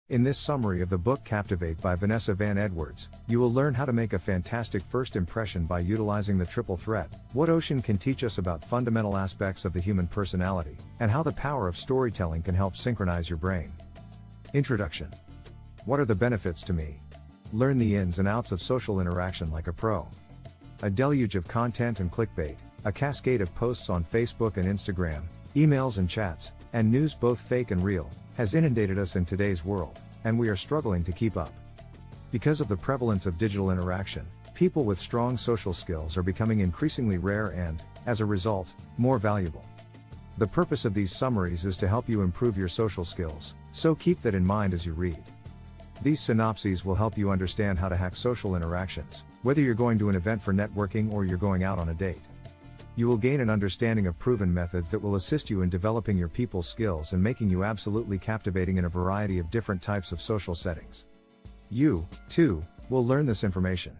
In this summary of the book Captivate by Vanessa Van Edwards, you will learn how to make a fantastic first impression by utilizing the triple threat, what Ocean can teach us about fundamental aspects of the human personality, and how the power of storytelling can help synchronize your brain. Introduction. What are the benefits to me? Learn the ins and outs of social interaction like a pro. A deluge of content and clickbait, a cascade of posts on Facebook and Instagram, emails and chats, and news both fake and real, has inundated us in today's world, and we are struggling to keep up. Because of the prevalence of digital interaction, people with strong social skills are becoming increasingly rare and, as a result, more valuable. The purpose of these summaries is to help you improve your social skills, so keep that in mind as you read. These synopses will help you understand how to hack social interactions, whether you're going to an event for networking or you're going out on a date. You will gain an understanding of proven methods that will assist you in developing your people skills and making you absolutely captivating in a variety of different types of social settings. You, too, will learn this information.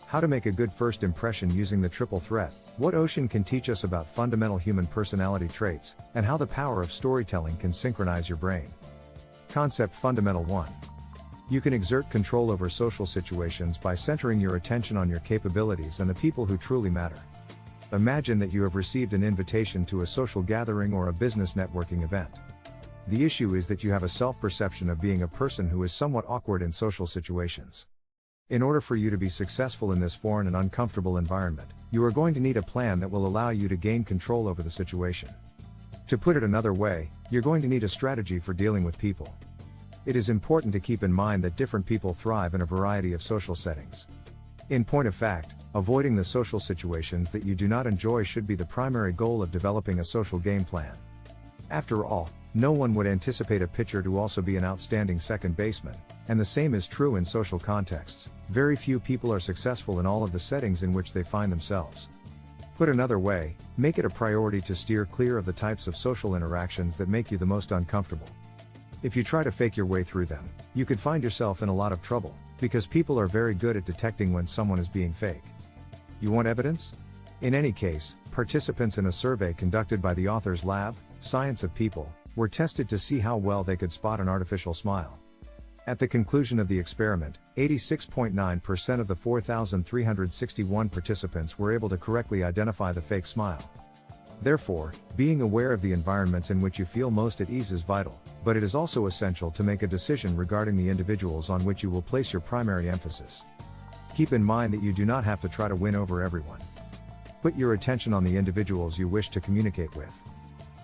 How to make a good first impression using the triple threat, what Ocean can teach us about fundamental human personality traits, and how the power of storytelling can synchronize your brain. Concept Fundamental 1. You can exert control over social situations by centering your attention on your capabilities and the people who truly matter. Imagine that you have received an invitation to a social gathering or a business networking event. The issue is that you have a self-perception of being a person who is somewhat awkward in social situations. In order for you to be successful in this foreign and uncomfortable environment, you are going to need a plan that will allow you to gain control over the situation. To put it another way, you're going to need a strategy for dealing with people. It is important to keep in mind that different people thrive in a variety of social settings. In point of fact, avoiding the social situations that you do not enjoy should be the primary goal of developing a social game plan. After all, no one would anticipate a pitcher to also be an outstanding second baseman, and the same is true in social contexts. Very few people are successful in all of the settings in which they find themselves. Put another way, make it a priority to steer clear of the types of social interactions that make you the most uncomfortable. If you try to fake your way through them, you could find yourself in a lot of trouble, because people are very good at detecting when someone is being fake. You want evidence? In any case, participants in a survey conducted by the author's lab, Science of People, were tested to see how well they could spot an artificial smile. At the conclusion of the experiment, 86.9% of the 4,361 participants were able to correctly identify the fake smile. Therefore, being aware of the environments in which you feel most at ease is vital, but it is also essential to make a decision regarding the individuals on which you will place your primary emphasis. Keep in mind that you do not have to try to win over everyone. Put your attention on the individuals you wish to communicate with.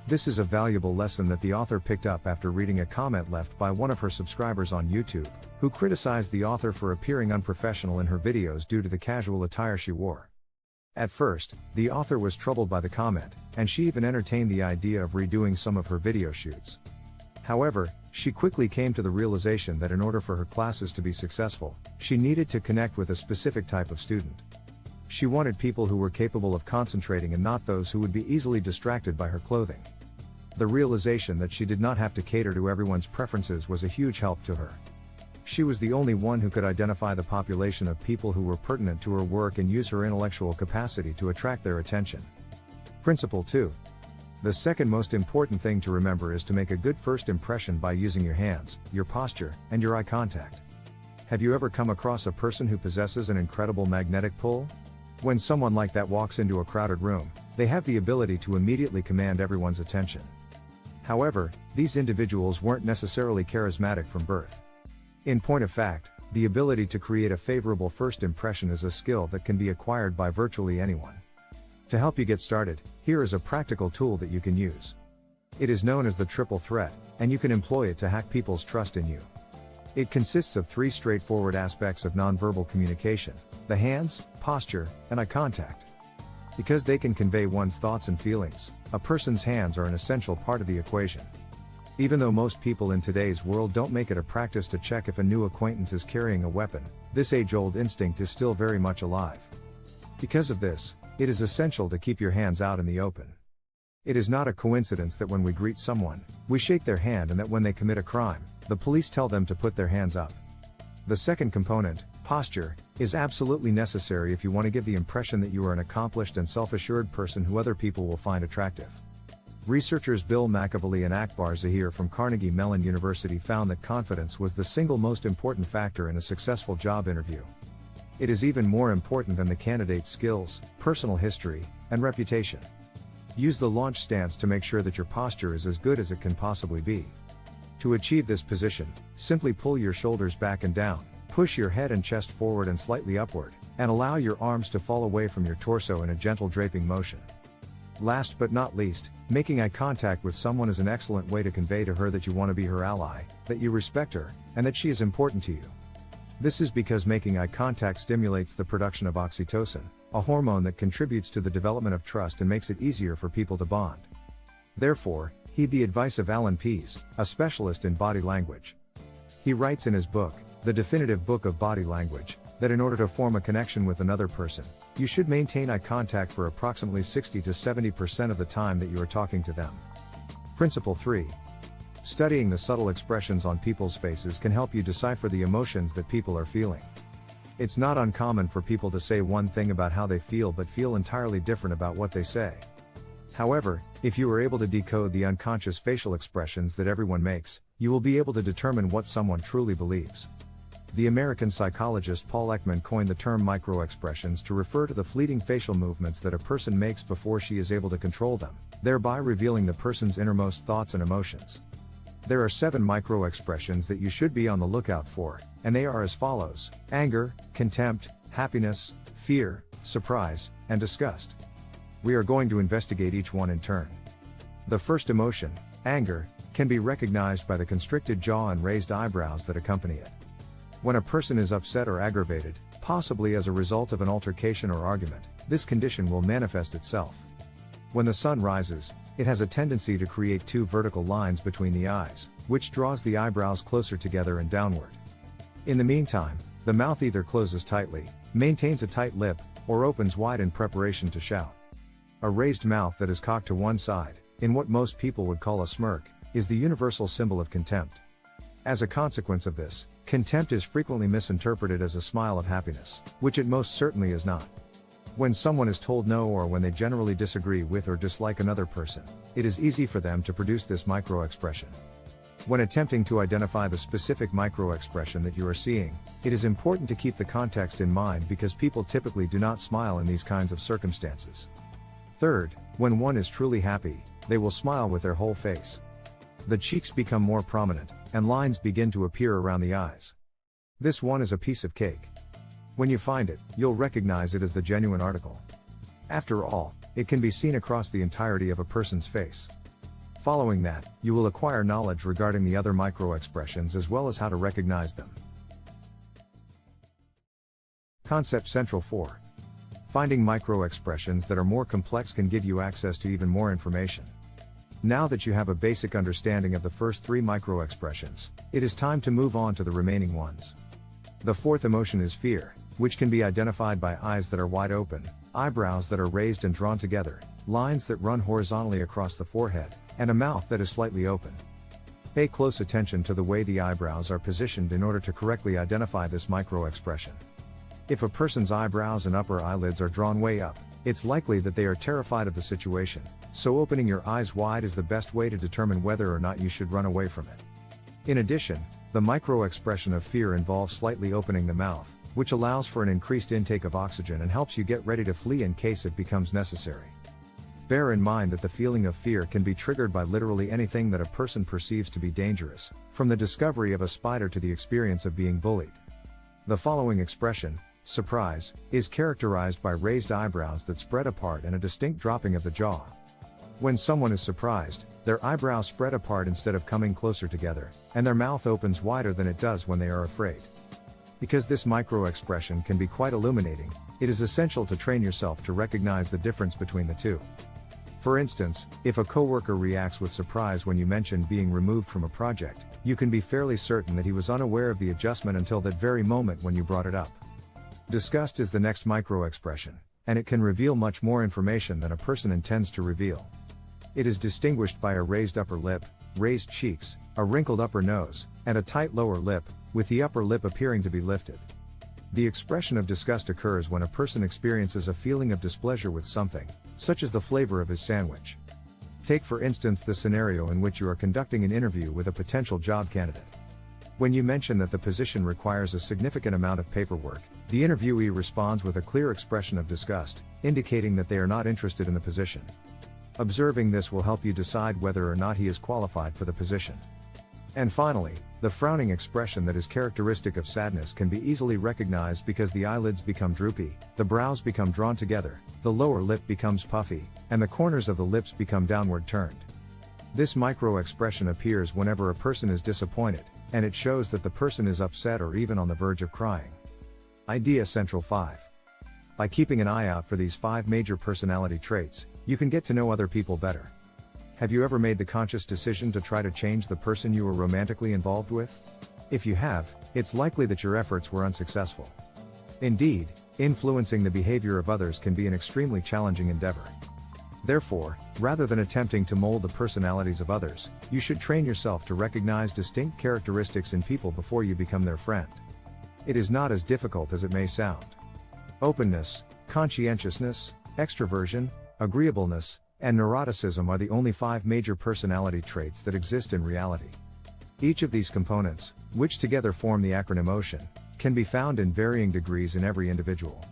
This is a valuable lesson that the author picked up after reading a comment left by one of her subscribers on YouTube, who criticized the author for appearing unprofessional in her videos due to the casual attire she wore. At first, the author was troubled by the comment, and she even entertained the idea of redoing some of her video shoots. However, she quickly came to the realization that in order for her classes to be successful, she needed to connect with a specific type of student. She wanted people who were capable of concentrating and not those who would be easily distracted by her clothing. The realization that she did not have to cater to everyone's preferences was a huge help to her. She was the only one who could identify the population of people who were pertinent to her work and use her intellectual capacity to attract their attention. Principle 2. The second most important thing to remember is to make a good first impression by using your hands, your posture, and your eye contact. Have you ever come across a person who possesses an incredible magnetic pull? When someone like that walks into a crowded room, they have the ability to immediately command everyone's attention. However, these individuals weren't necessarily charismatic from birth. In point of fact, the ability to create a favorable first impression is a skill that can be acquired by virtually anyone. To help you get started, here is a practical tool that you can use. It is known as the triple threat, and you can employ it to hack people's trust in you. It consists of 3 straightforward aspects of nonverbal communication: the hands, posture, and eye contact. Because they can convey one's thoughts and feelings, a person's hands are an essential part of the equation. Even though most people in today's world don't make it a practice to check if a new acquaintance is carrying a weapon, this age-old instinct is still very much alive. Because of this, it is essential to keep your hands out in the open. It is not a coincidence that when we greet someone, we shake their hand, and that when they commit a crime, the police tell them to put their hands up. The second component, posture, is absolutely necessary if you want to give the impression that you are an accomplished and self-assured person who other people will find attractive. Researchers Bill McAvely and Akbar Zahir from Carnegie Mellon University found that confidence was the single most important factor in a successful job interview. It is even more important than the candidate's skills, personal history, and reputation. Use the launch stance to make sure that your posture is as good as it can possibly be. To achieve this position, simply pull your shoulders back and down, push your head and chest forward and slightly upward, and allow your arms to fall away from your torso in a gentle draping motion. Last but not least, making eye contact with someone is an excellent way to convey to her that you want to be her ally, that you respect her, and that she is important to you. This is because making eye contact stimulates the production of oxytocin, a hormone that contributes to the development of trust and makes it easier for people to bond. Therefore, heed the advice of Alan Pease, a specialist in body language. He writes in his book, The Definitive Book of Body Language, that in order to form a connection with another person, you should maintain eye contact for approximately 60 to 70% of the time that you are talking to them. Principle 3. Studying the subtle expressions on people's faces can help you decipher the emotions that people are feeling. It's not uncommon for people to say one thing about how they feel but feel entirely different about what they say. However, if you are able to decode the unconscious facial expressions that everyone makes, you will be able to determine what someone truly believes. The American psychologist Paul Ekman coined the term microexpressions to refer to the fleeting facial movements that a person makes before she is able to control them, thereby revealing the person's innermost thoughts and emotions. There are 7 microexpressions that you should be on the lookout for, and they are as follows: anger, contempt, happiness, fear, surprise, and disgust. We are going to investigate each one in turn. The first emotion, anger, can be recognized by the constricted jaw and raised eyebrows that accompany it. When a person is upset or aggravated, possibly as a result of an altercation or argument, this condition will manifest itself. When the sun rises, it has a tendency to create 2 vertical lines between the eyes, which draws the eyebrows closer together and downward. In the meantime, the mouth either closes tightly, maintains a tight lip, or opens wide in preparation to shout. A raised mouth that is cocked to one side, in what most people would call a smirk, is the universal symbol of contempt. As a consequence of this, contempt is frequently misinterpreted as a smile of happiness, which it most certainly is not. When someone is told no or when they generally disagree with or dislike another person, it is easy for them to produce this microexpression. When attempting to identify the specific microexpression that you are seeing, it is important to keep the context in mind because people typically do not smile in these kinds of circumstances. Third, when one is truly happy, they will smile with their whole face. The cheeks become more prominent, and lines begin to appear around the eyes. This one is a piece of cake. When you find it, you'll recognize it as the genuine article. After all, it can be seen across the entirety of a person's face. Following that, you will acquire knowledge regarding the other microexpressions as well as how to recognize them. Concept Central 4. Finding microexpressions that are more complex can give you access to even more information. Now that you have a basic understanding of the first 3 microexpressions, it is time to move on to the remaining ones. The fourth emotion is fear, which can be identified by eyes that are wide open, eyebrows that are raised and drawn together, lines that run horizontally across the forehead, and a mouth that is slightly open. Pay close attention to the way the eyebrows are positioned in order to correctly identify this microexpression. If a person's eyebrows and upper eyelids are drawn way up, it's likely that they are terrified of the situation, so opening your eyes wide is the best way to determine whether or not you should run away from it. In addition, the microexpression of fear involves slightly opening the mouth, which allows for an increased intake of oxygen and helps you get ready to flee in case it becomes necessary. Bear in mind that the feeling of fear can be triggered by literally anything that a person perceives to be dangerous, from the discovery of a spider to the experience of being bullied. The following expression, surprise, is characterized by raised eyebrows that spread apart and a distinct dropping of the jaw. When someone is surprised, their eyebrows spread apart instead of coming closer together, and their mouth opens wider than it does when they are afraid. Because this microexpression can be quite illuminating, it is essential to train yourself to recognize the difference between the two. For instance, if a coworker reacts with surprise when you mention being removed from a project, you can be fairly certain that he was unaware of the adjustment until that very moment when you brought it up. Disgust is the next microexpression, and it can reveal much more information than a person intends to reveal. It is distinguished by a raised upper lip, raised cheeks, a wrinkled upper nose, and a tight lower lip, with the upper lip appearing to be lifted. The expression of disgust occurs when a person experiences a feeling of displeasure with something, such as the flavor of his sandwich. Take for instance the scenario in which you are conducting an interview with a potential job candidate. When you mention that the position requires a significant amount of paperwork, the interviewee responds with a clear expression of disgust, indicating that they are not interested in the position. Observing this will help you decide whether or not he is qualified for the position. And finally, the frowning expression that is characteristic of sadness can be easily recognized because the eyelids become droopy, the brows become drawn together, the lower lip becomes puffy, and the corners of the lips become downward turned. This micro-expression appears whenever a person is disappointed, and it shows that the person is upset or even on the verge of crying. Idea Central 5. By keeping an eye out for these 5 major personality traits, you can get to know other people better. Have you ever made the conscious decision to try to change the person you were romantically involved with? If you have, it's likely that your efforts were unsuccessful. Indeed, influencing the behavior of others can be an extremely challenging endeavor. Therefore, rather than attempting to mold the personalities of others, you should train yourself to recognize distinct characteristics in people before you become their friend. It is not as difficult as it may sound. Openness, conscientiousness, extroversion, agreeableness, and neuroticism are the only 5 major personality traits that exist in reality. Each of these components, which together form the acronym OCEAN, can be found in varying degrees in every individual.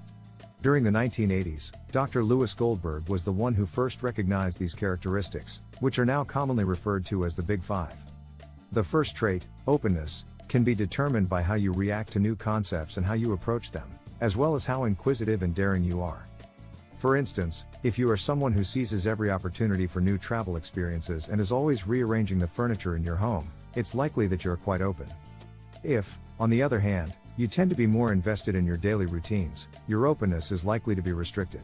During the 1980s, Dr. Lewis Goldberg was the one who first recognized these characteristics, which are now commonly referred to as the Big Five. The first trait, openness, can be determined by how you react to new concepts and how you approach them, as well as how inquisitive and daring you are. For instance, if you are someone who seizes every opportunity for new travel experiences and is always rearranging the furniture in your home, it's likely that you're quite open. If, on the other hand, you tend to be more invested in your daily routines, your openness is likely to be restricted.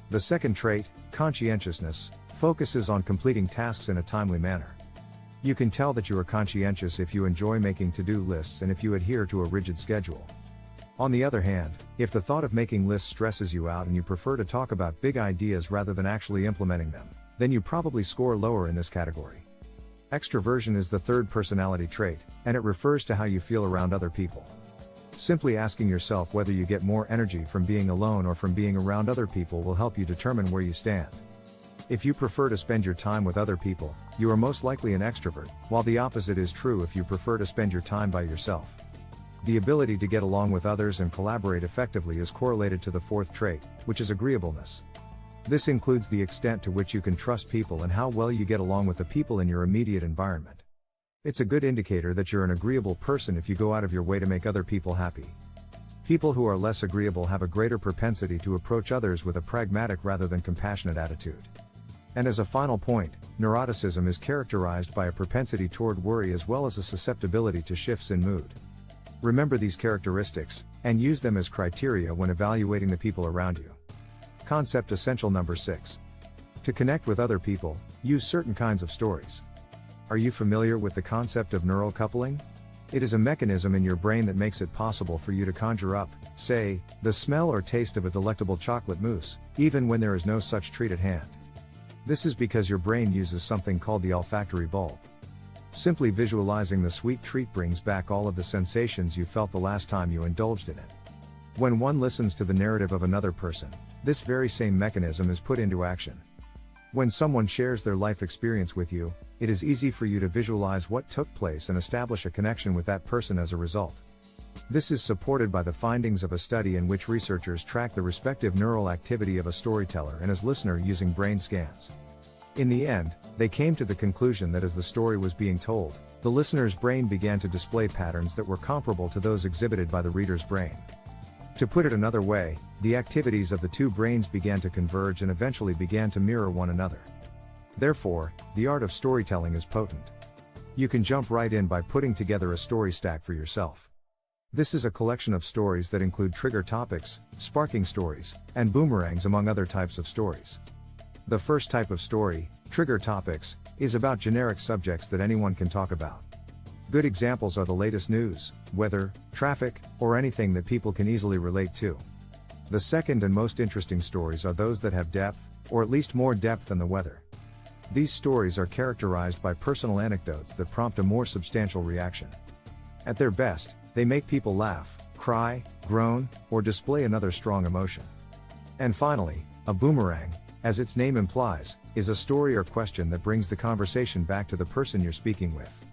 The second trait, conscientiousness, focuses on completing tasks in a timely manner. You can tell that you are conscientious if you enjoy making to-do lists and if you adhere to a rigid schedule. On the other hand, if the thought of making lists stresses you out and you prefer to talk about big ideas rather than actually implementing them, then you probably score lower in this category. Extroversion is the third personality trait, and it refers to how you feel around other people. Simply asking yourself whether you get more energy from being alone or from being around other people will help you determine where you stand. If you prefer to spend your time with other people, you are most likely an extrovert, while the opposite is true if you prefer to spend your time by yourself. The ability to get along with others and collaborate effectively is correlated to the fourth trait, which is agreeableness. This includes the extent to which you can trust people and how well you get along with the people in your immediate environment. It's a good indicator that you're an agreeable person if you go out of your way to make other people happy. People who are less agreeable have a greater propensity to approach others with a pragmatic rather than compassionate attitude. And as a final point, neuroticism is characterized by a propensity toward worry as well as a susceptibility to shifts in mood. Remember these characteristics, and use them as criteria when evaluating the people around you. Concept essential number 6. To connect with other people, use certain kinds of stories. Are you familiar with the concept of neural coupling? It is a mechanism in your brain that makes it possible for you to conjure up, say, the smell or taste of a delectable chocolate mousse, even when there is no such treat at hand. This is because your brain uses something called the olfactory bulb. Simply visualizing the sweet treat brings back all of the sensations you felt the last time you indulged in it. When one listens to the narrative of another person, this very same mechanism is put into action. When someone shares their life experience with you, it is easy for you to visualize what took place and establish a connection with that person as a result. This is supported by the findings of a study in which researchers tracked the respective neural activity of a storyteller and his listener using brain scans. In the end, they came to the conclusion that as the story was being told, the listener's brain began to display patterns that were comparable to those exhibited by the reader's brain. To put it another way, the activities of the two brains began to converge and eventually began to mirror one another. Therefore, the art of storytelling is potent. You can jump right in by putting together a story stack for yourself. This is a collection of stories that include trigger topics, sparking stories, and boomerangs among other types of stories. The first type of story, trigger topics, is about generic subjects that anyone can talk about. Good examples are the latest news, weather, traffic, or anything that people can easily relate to. The second and most interesting stories are those that have depth, or at least more depth than the weather. These stories are characterized by personal anecdotes that prompt a more substantial reaction. At their best, they make people laugh, cry, groan, or display another strong emotion. And finally, a boomerang, as its name implies, is a story or question that brings the conversation back to the person you're speaking with.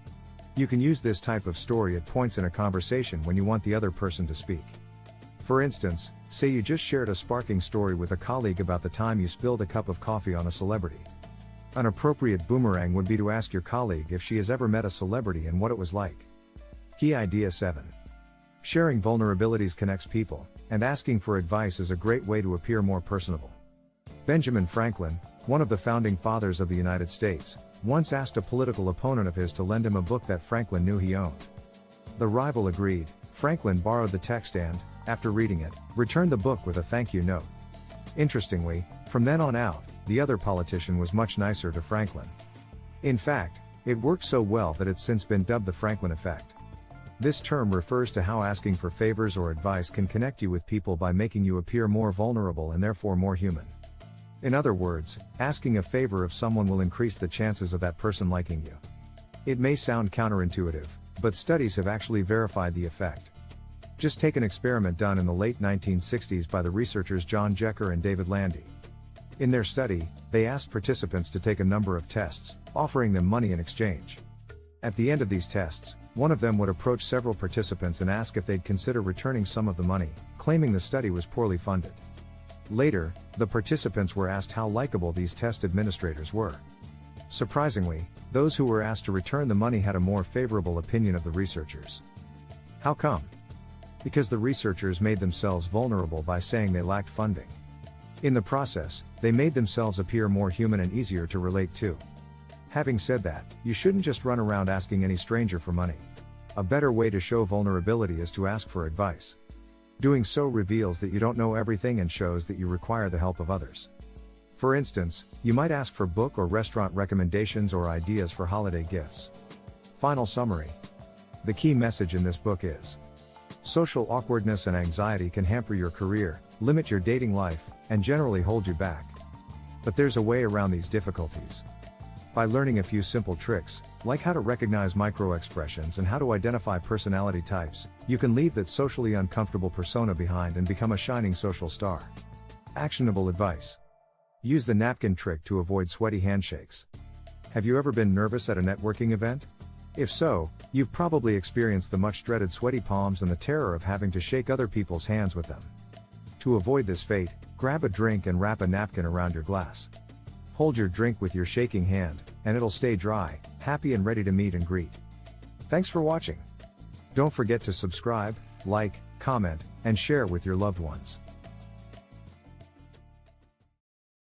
You can use this type of story at points in a conversation when you want the other person to speak. For instance, say you just shared a sparking story with a colleague about the time you spilled a cup of coffee on a celebrity. An appropriate boomerang would be to ask your colleague if she has ever met a celebrity and what it was like. Key idea 7. Sharing vulnerabilities connects people, and asking for advice is a great way to appear more personable. Benjamin Franklin, one of the founding fathers of the United States, once asked a political opponent of his to lend him a book that Franklin knew he owned. The rival agreed. Franklin borrowed the text and, after reading it, returned the book with a thank you note. Interestingly, from then on out, the other politician was much nicer to Franklin. In fact, it worked so well that it's since been dubbed the Franklin effect. This term refers to how asking for favors or advice can connect you with people by making you appear more vulnerable and therefore more human. In other words, asking a favor of someone will increase the chances of that person liking you. It may sound counterintuitive, but studies have actually verified the effect. Just take an experiment done in the late 1960s by the researchers John Jecker and David Landy. In their study, they asked participants to take a number of tests, offering them money in exchange. At the end of these tests, one of them would approach several participants and ask if they'd consider returning some of the money, claiming the study was poorly funded. Later, the participants were asked how likable these test administrators were. Surprisingly, those who were asked to return the money had a more favorable opinion of the researchers. How come? Because the researchers made themselves vulnerable by saying they lacked funding. In the process, they made themselves appear more human and easier to relate to. Having said that, you shouldn't just run around asking any stranger for money. A better way to show vulnerability is to ask for advice. Doing so reveals that you don't know everything and shows that you require the help of others. For instance, you might ask for book or restaurant recommendations or ideas for holiday gifts. Final summary. The key message in this book is: social awkwardness and anxiety can hamper your career, limit your dating life, and generally hold you back. But there's a way around these difficulties. By learning a few simple tricks, like how to recognize micro-expressions and how to identify personality types, you can leave that socially uncomfortable persona behind and become a shining social star. Actionable advice. Use the napkin trick to avoid sweaty handshakes. Have you ever been nervous at a networking event? If so, you've probably experienced the much-dreaded sweaty palms and the terror of having to shake other people's hands with them. To avoid this fate, grab a drink and wrap a napkin around your glass. Hold your drink with your shaking hand, and it'll stay dry, happy and ready to meet and greet. Thanks for watching. Don't forget to subscribe, like, comment, and share with your loved ones.